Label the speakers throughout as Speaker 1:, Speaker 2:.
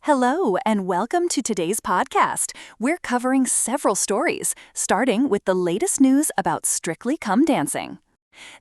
Speaker 1: Hello, and welcome to today's podcast. We're covering several stories, starting with the latest news about Strictly Come Dancing.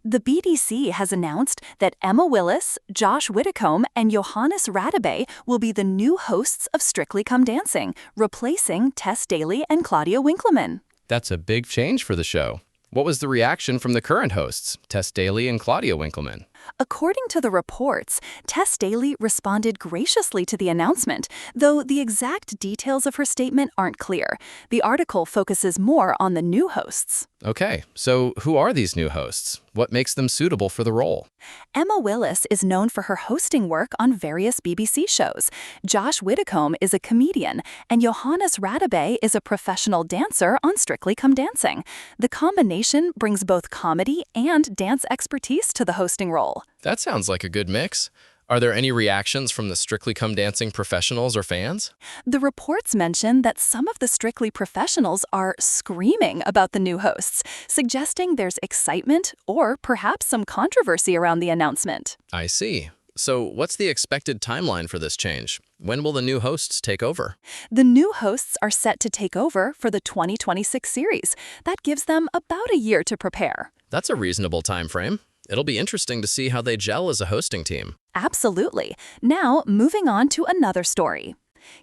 Speaker 1: The BDC has announced that Emma Willis, Josh Widdicombe, and Johannes Radebe will be the new hosts of Strictly Come Dancing, replacing Tess Daly and Claudia Winkleman.
Speaker 2: That's a big change for the show. What was the reaction from the current hosts, Tess Daly and Claudia Winkleman?
Speaker 1: According to the reports, Tess Daly responded graciously to the announcement, though the exact details of her statement aren't clear. The article focuses more on the new hosts.
Speaker 2: Okay, so who are these new hosts? What makes them suitable for the role?
Speaker 1: Emma Willis is known for her hosting work on various BBC shows. Josh Widdicombe is a comedian, and Johannes Radebe is a professional dancer on Strictly Come Dancing. The combination brings both comedy and dance expertise to the hosting role.
Speaker 2: That sounds like a good mix. Are there any reactions from the Strictly Come Dancing professionals or fans?
Speaker 1: The reports mention that some of the Strictly professionals are screaming about the new hosts, suggesting there's excitement or perhaps some controversy around the announcement.
Speaker 2: I see. So what's the expected timeline for this change? When will the new hosts take over?
Speaker 1: The new hosts are set to take over for the 2026 series. That gives them about a year to prepare.
Speaker 2: That's a reasonable time frame. It'll be interesting to see how they gel as a hosting team.
Speaker 1: Absolutely. Now, moving on to another story.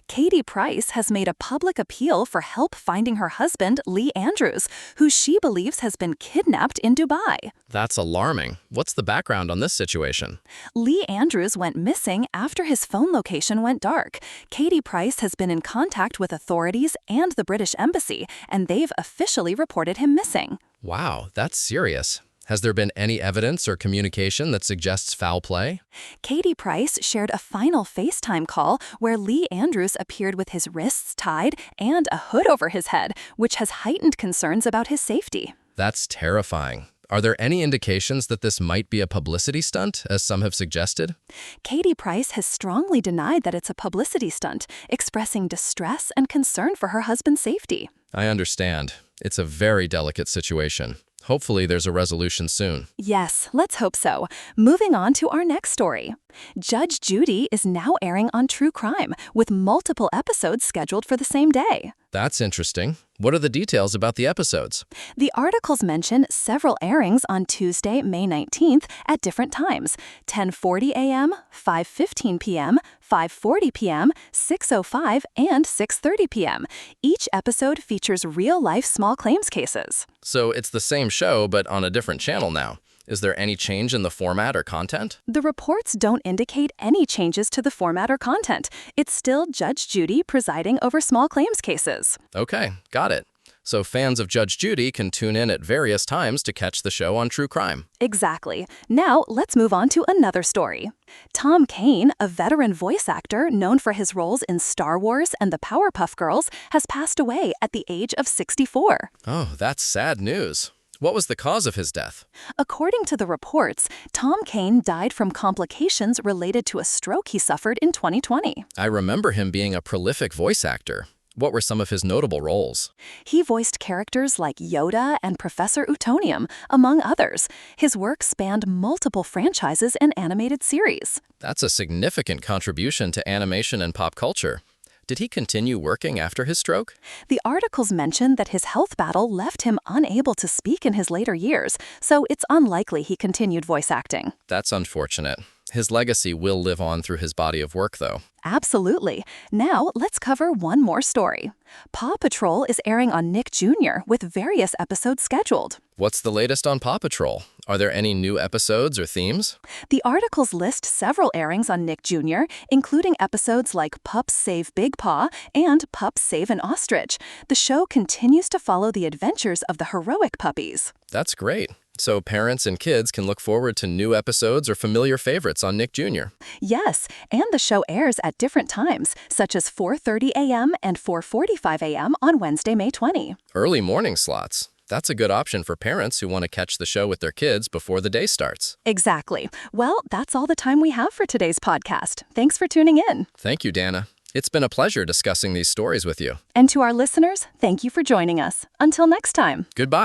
Speaker 1: Katie Price has made a public appeal for help finding her husband, Lee Andrews, who she believes has been kidnapped in Dubai.
Speaker 2: That's alarming. What's the background on this situation?
Speaker 1: Lee Andrews went missing after his phone location went dark. Katie Price has been in contact with authorities and the British Embassy, and they've officially reported him missing.
Speaker 2: Wow, that's serious. Has there been any evidence or communication that suggests foul play?
Speaker 1: Katie Price shared a final FaceTime call where Lee Andrews appeared with his wrists tied and a hood over his head, which has heightened concerns about his safety.
Speaker 2: That's terrifying. Are there any indications that this might be a publicity stunt, as some have suggested?
Speaker 1: Katie Price has strongly denied that it's a publicity stunt, expressing distress and concern for her husband's safety.
Speaker 2: I understand. It's a very delicate situation. Hopefully there's a resolution soon.
Speaker 1: Yes, let's hope so. Moving on to our next story. Judge Judy is now airing on True Crime, with multiple episodes scheduled for the same day.
Speaker 2: That's interesting. What are the details about the episodes?
Speaker 1: The articles mention several airings on Tuesday, May 19th at different times: 10:40 a.m., 5:15 p.m., 5:40 p.m., 6:05, and 6:30 p.m. Each episode features real-life small claims cases.
Speaker 2: So it's the same show, but on a different channel now. Is there any change in the format or content?
Speaker 1: The reports don't indicate any changes to the format or content. It's still Judge Judy presiding over small claims cases.
Speaker 2: Okay, got it. So fans of Judge Judy can tune in at various times to catch the show on True Crime.
Speaker 1: Exactly. Now, let's move on to another story. Tom Kane, a veteran voice actor known for his roles in Star Wars and the Powerpuff Girls, has passed away at the age of 64.
Speaker 2: Oh, that's sad news. What was the cause of his death?
Speaker 1: According to the reports, Tom Kane died from complications related to a stroke he suffered in 2020.
Speaker 2: I remember him being a prolific voice actor. What were some of his notable roles?
Speaker 1: He voiced characters like Yoda and Professor Utonium, among others. His work spanned multiple franchises and animated series.
Speaker 2: That's a significant contribution to animation and pop culture. Did he continue working after his stroke?
Speaker 1: The articles mention that his health battle left him unable to speak in his later years, so it's unlikely he continued voice acting.
Speaker 2: That's unfortunate. His legacy will live on through his body of work, though.
Speaker 1: Absolutely. Now, let's cover one more story. Paw Patrol is airing on Nick Jr. with various episodes scheduled.
Speaker 2: What's the latest on Paw Patrol? Are there any new episodes or themes?
Speaker 1: The articles list several airings on Nick Jr., including episodes like Pups Save Big Paw and Pups Save an Ostrich. The show continues to follow the adventures of the heroic puppies.
Speaker 2: That's great. So parents and kids can look forward to new episodes or familiar favorites on Nick Jr.
Speaker 1: Yes, and the show airs at different times, such as 4:30 a.m. and 4:45 a.m. on Wednesday, May 20.
Speaker 2: Early morning slots. That's a good option for parents who want to catch the show with their kids before the day starts.
Speaker 1: Exactly. Well, that's all the time we have for today's podcast. Thanks for tuning in.
Speaker 2: Thank you, Dana. It's been a pleasure discussing these stories with you.
Speaker 1: And to our listeners, thank you for joining us. Until next time.
Speaker 2: Goodbye.